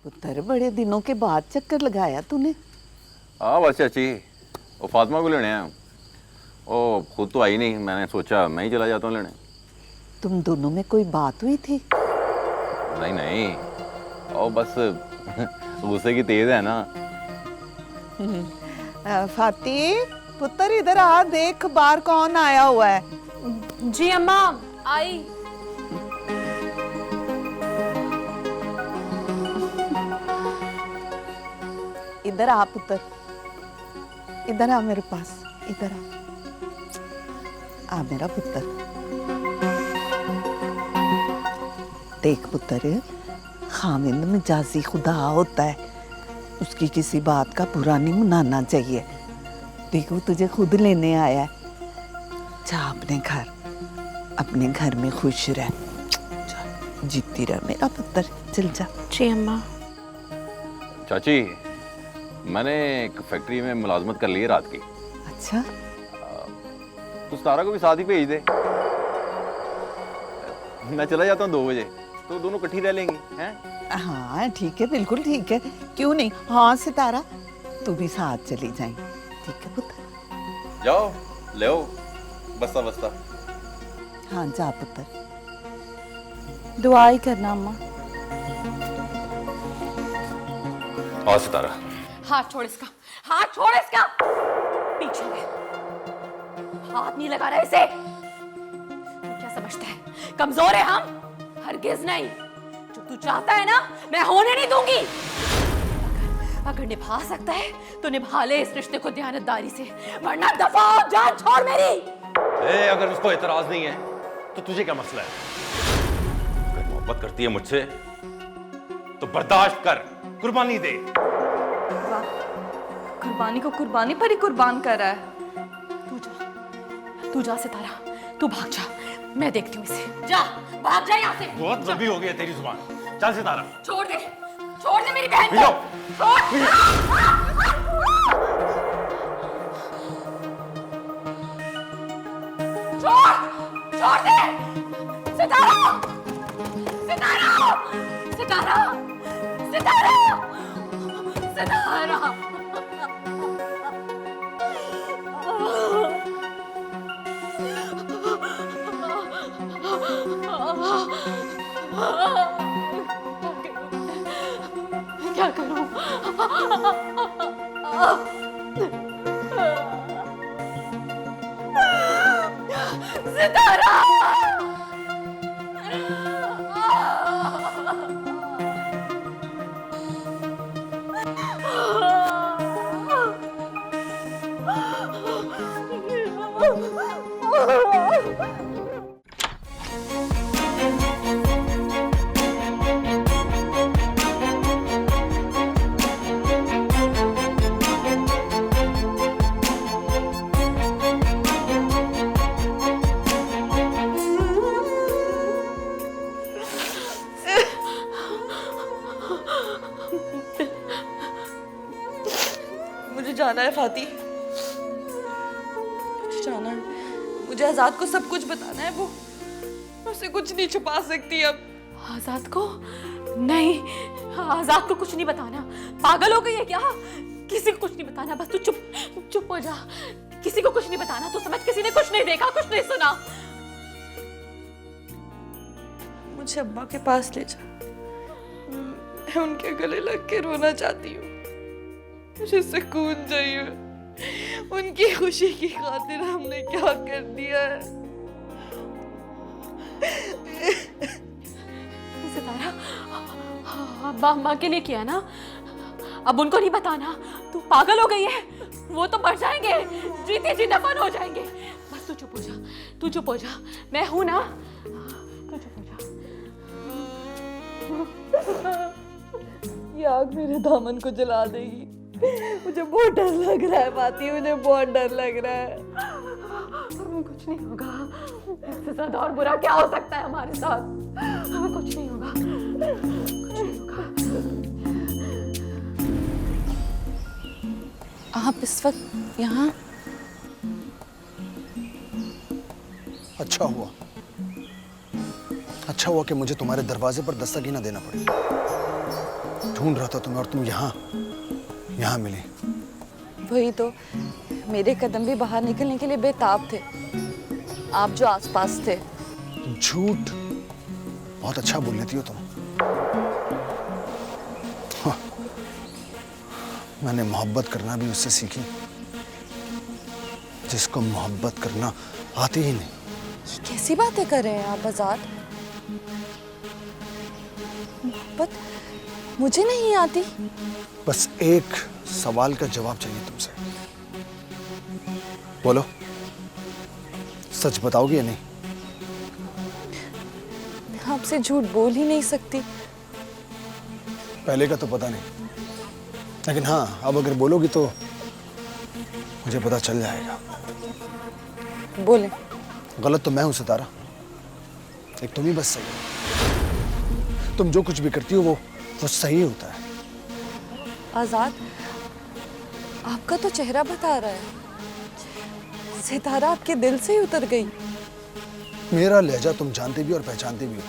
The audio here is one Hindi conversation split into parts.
पुत्र बड़े दिनों के बाद चक्कर लगाया तूने। हाँ बस चाची, वो फातिमा को लेने आया। वो खुद तो आई नहीं, मैंने सोचा मैं ही चला जाता हूँ लेने। तुम दोनों में कोई बात हुई थी? नहीं नहीं, और बस गुस्से की तेज है ना। फाती पुत्र इधर आ, देख बाहर कौन आया हुआ है। जी अम्मा आई। इधर आ पुत्र, इधर आ मेरे पास, इधर आ मेरा पुत्र। देख पुत्र, खामिंद मिजाजी खुदा होता है, उसकी किसी बात का बुरा नहीं मनाना चाहिए। देखो तुझे खुद लेने आया है, जा अपने घर में खुश रह, जीती रह मेरा पुत्र, चल जा। जी अम्मा। चाची, मैंने एक फैक्ट्री में मुलाजमत कर ली है रात की। अच्छा, तो तारा को भी साथ ही भेज दे। मैं चला जाता हूँ 2 बजे, तो दोनों इकट्ठी रह लेंगी हैं? हाँ ठीक है, बिल्कुल ठीक है, क्यों नहीं। हाँ सितारा, तू भी साथ चली जाएगी, ठीक है पुत्र? जाओ ले आओ बस्ता बस्ता। हाँ जा पुत्र। दुआ ही करना अम्मा। और सितारा, हाथ छोड़ इसका, हाथ छोड़ इसका। पीछे में हाथ नहीं लगा रहा इसे। तू क्या समझता है कमजोर है हम? हरगिज नहीं। जो तू चाहता है ना, मैं होने नहीं दूंगी। अगर निभा सकता है तो निभा ले इस रिश्ते को दयानतदारी से, वरना दफा हो, जान छोड़ मेरी। अगर उसको एतराज नहीं है तो तुझे क्या मसला है? अगर मोहब्बत करती है मुझसे तो बर्दाश्त कर, कुर्बानी दे। कुर्बानी को कुर्बानी पर ही कुर्बान कर रहा है। तू जा सितारा, तू भाग जा, मैं देखती हूँ इसे। जा, भाग जा यहाँ से। बहुत लंबी हो गई है तेरी जुबान। चल सितारा, छोड़ दे मेरी बहन को। छोड़। छोड़ दे सितारा, सितारा, सितारा, सितारा, सितारा। क्या करूं? सितारा! मुझे जाना है फाती, मुझे जाना है। मुझे आजाद को सब कुछ बताना है। वो उसे कुछ नहीं छुपा सकती अब। आजाद को? नहीं, आजाद को कुछ नहीं बताना। पागल हो गई है क्या? किसी को कुछ नहीं बताना, बस तू चुप हो जा। किसी को कुछ नहीं बताना, तू समझ, किसी ने कुछ नहीं देखा, कुछ नहीं सुना। मुझे अब्बा के पास ले जा, मैं उनके गले लग के रोना चाहती हूँ। मुझे सुकून चाहिए। उनकी खुशी की खातिर हमने क्या कर दिया है? सितारा, अब्बा अम्मा के लिए किया ना, अब उनको नहीं बताना। तू पागल हो गई है, वो तो मर जाएंगे, जीते जी दफन हो जाएंगे। बस तू चुप हो जा, तू चुप हो जा, मैं हूं ना, तू चुप हो जा। ये आग मेरे दामन को जला देगी। मुझे बहुत डर लग रहा है फाती, मुझे बहुत डर लग रहा है। कुछ नहीं होगा, इससे ज्यादा और बुरा क्या हो सकता है हमारे साथ? कुछ नहीं होगा, कुछ नहीं होगा। आप इस वक्त यहाँ? अच्छा हुआ कि मुझे तुम्हारे दरवाजे पर दस्तक ही ना देना पड़े। ढूंढ रहा था तुम्हें और तुम यहाँ मिली। वही तो, मेरे कदम भी बाहर निकलने के लिए बेताब थे, आप जो आसपास थे। झूठ बहुत अच्छा बोल लेती हो तुम। हाँ, मैंने मोहब्बत करना भी उससे सीखी जिसको मोहब्बत करना आती ही नहीं। कैसी बातें कर रहे हैं आप आजाद? मोहब्बत मुझे नहीं आती। बस एक सवाल का जवाब चाहिए तुमसे। बोलो, सच बताओगी या नहीं? मैं आपसे झूठ बोल ही नहीं सकती। पहले का तो पता नहीं, लेकिन हाँ, अब अगर बोलोगी तो मुझे पता चल जाएगा। बोले। गलत तो मैं हूं सितारा, एक तुम ही बस सही हो। तुम जो कुछ भी करती हो वो सही होता है। आजाद, आपका तो चेहरा बता रहा है सितारा आपके दिल से ही उतर गई। मेरा लहजा तुम जानती भी और पहचानती भी हो।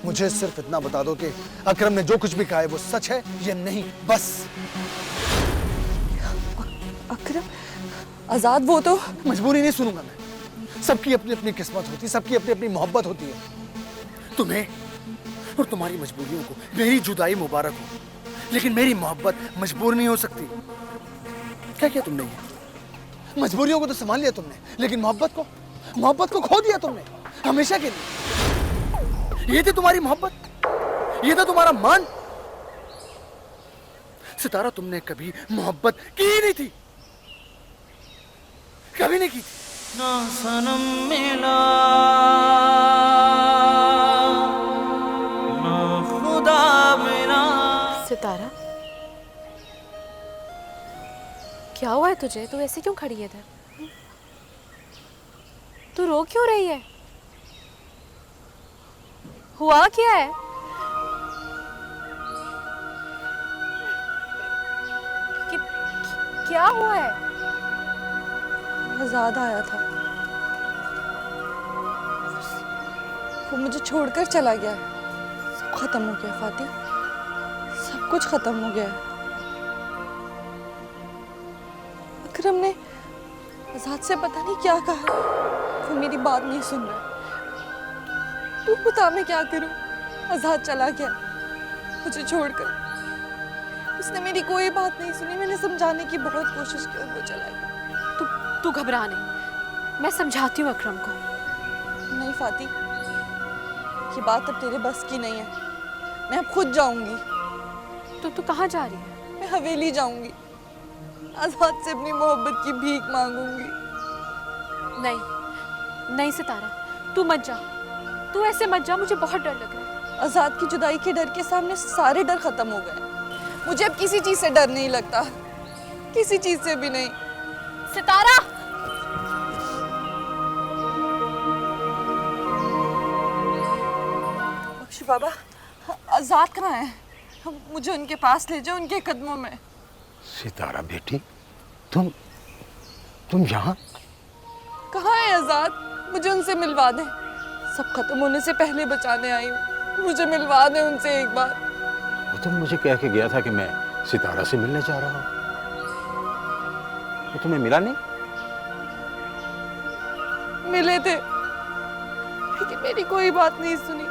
मुझे सिर्फ इतना बता दो कि अकरम ने जो कुछ भी कहा है वो सच है या नहीं, बस। अकरम? आजाद, वो तो मजबूरी नहीं सुनूंगा मैं। सबकी अपनी अपनी किस्मत होती है, सबकी अपनी अपनी मोहब्बत होती है। तुम्हें और तुम्हारी मजबूरियों को मेरी जुदाई मुबारक हो, लेकिन मेरी मोहब्बत मजबूर नहीं हो सकती। क्या किया तुमने? ये मजबूरियों को तो संभाल लिया तुमने, लेकिन मोहब्बत को खो दिया तुमने हमेशा के लिए। ये थी तुम्हारी मोहब्बत, ये था तुम्हारा मान। सितारा, तुमने कभी मोहब्बत की ही नहीं थी, कभी नहीं की थी। ना सनम मिला ना खुदा मिला। सितारा, क्या हुआ है तुझे? तू ऐसे क्यों खड़ी है इधर? तू रो क्यों रही है? हुआ क्या है? क्या हुआ है? आजाद आया था, वो मुझे छोड़कर चला गया। सब खत्म हो गया फाती, सब कुछ खत्म हो गया। अकरम ने आजाद से पता नहीं क्या कहा, वो मेरी बात नहीं सुन रहा। तू बता मैं क्या करूं? आजाद चला गया मुझे छोड़कर, उसने मेरी कोई बात नहीं सुनी। मैंने समझाने की बहुत कोशिश की और वो चला गया। तू घबरा नहीं, मैं समझाती हूँ अकरम को। नहीं फाती, ये बात अब तेरे बस की नहीं है। मैं अब खुद जाऊंगी। तो तू कहाँ जा रही है? मैं हवेली जाऊंगी, आजाद से अपनी मोहब्बत की भीख मांगूंगी। नहीं नहीं सितारा, तू मत जा, तू ऐसे मत जा, मुझे बहुत डर लग रहा है। आजाद की जुदाई के डर के सामने सारे डर खत्म हो गए। मुझे अब किसी चीज से डर नहीं लगता, किसी चीज से भी नहीं। सितारा! बख्शी बाबा, आजाद कहाँ है? मुझे उनके पास ले जाओ, उनके कदमों में। सितारा बेटी, तुम यहाँ? कहाँ है आजाद? मुझे उनसे मिलवा दें, सब खत्म होने से पहले बचाने आई हूँ। मुझे मिलवा दें उनसे एक बार। वो तो मुझे कह के गया था कि मैं सितारा से मिलने जा रहा हूँ। वो तुम्हें मिला नहीं? मिले थे, लेकिन मेरी कोई बात नहीं सुनी।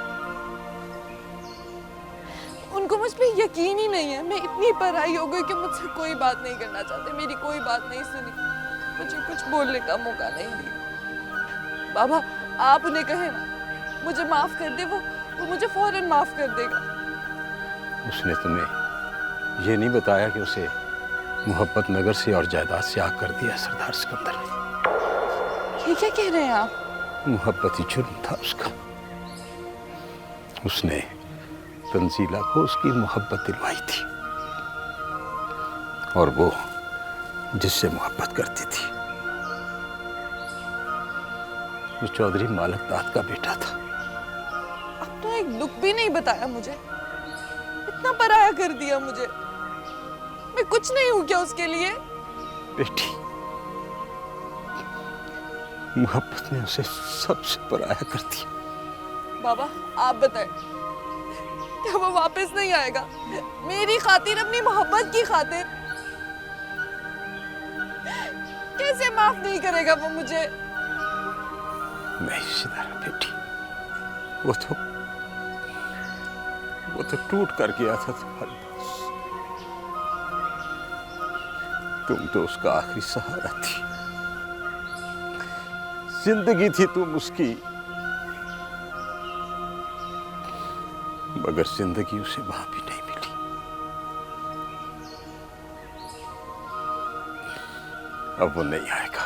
उनको मुझ पे यकीन ही नहीं है। मैं इतनी पराई हो गई कि मुझसे कोई बात नहीं करना चाहते। मेरी कोई बात नहीं सुनी, मुझे कुछ बोलने का मौका नहीं दिया। बाबा, आप उन्हें कहें ना, मुझे माफ कर दे। वो मुझे फौरन माफ कर देगा। उसने तुम्हें ये नहीं बताया कि उसे मोहब्बत नगर से और जायदाद से आग कर दिया सरदार सिकंदर ने? ये क्या कह रहे हैं आप? मोहब्बत ही जुर्म था उसका। उसने तंजीला को उसकी मोहब्बत दिलवाई थी, और वो जिससे मोहब्बत करती थी वो चौधरी मालक दाद का बेटा था। अब तो एक दुख भी नहीं बताया मुझे, इतना पराया कर दिया मुझे। मैं कुछ नहीं हूं क्या उसके लिए? बेटी, मोहब्बत ने उसे सबसे पराया कर दिया। बाबा, आप बताएं, क्या वो वापस नहीं आएगा? मेरी खातिर, अपनी मोहब्बत की खातिर कैसे माफ नहीं करेगा वो मुझे? नहीं सितारा बेटी, वो तो टूट कर गया था तुम्हारे पास। तुम तो उसका आखिरी सहारा थी, जिंदगी थी तुम उसकी, मगर जिंदगी उसे वहां भी नहीं मिली। अब वो नहीं आएगा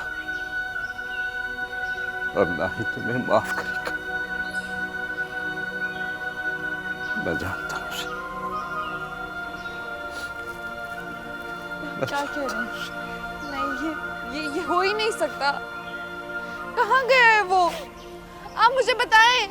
और ना ही तुम्हें माफ करेगा। मैं जानता हूं उसे। क्या कह रहे हैं? नहीं, ये हो ही नहीं सकता। कहाँ गया है वो? आप मुझे बताएं।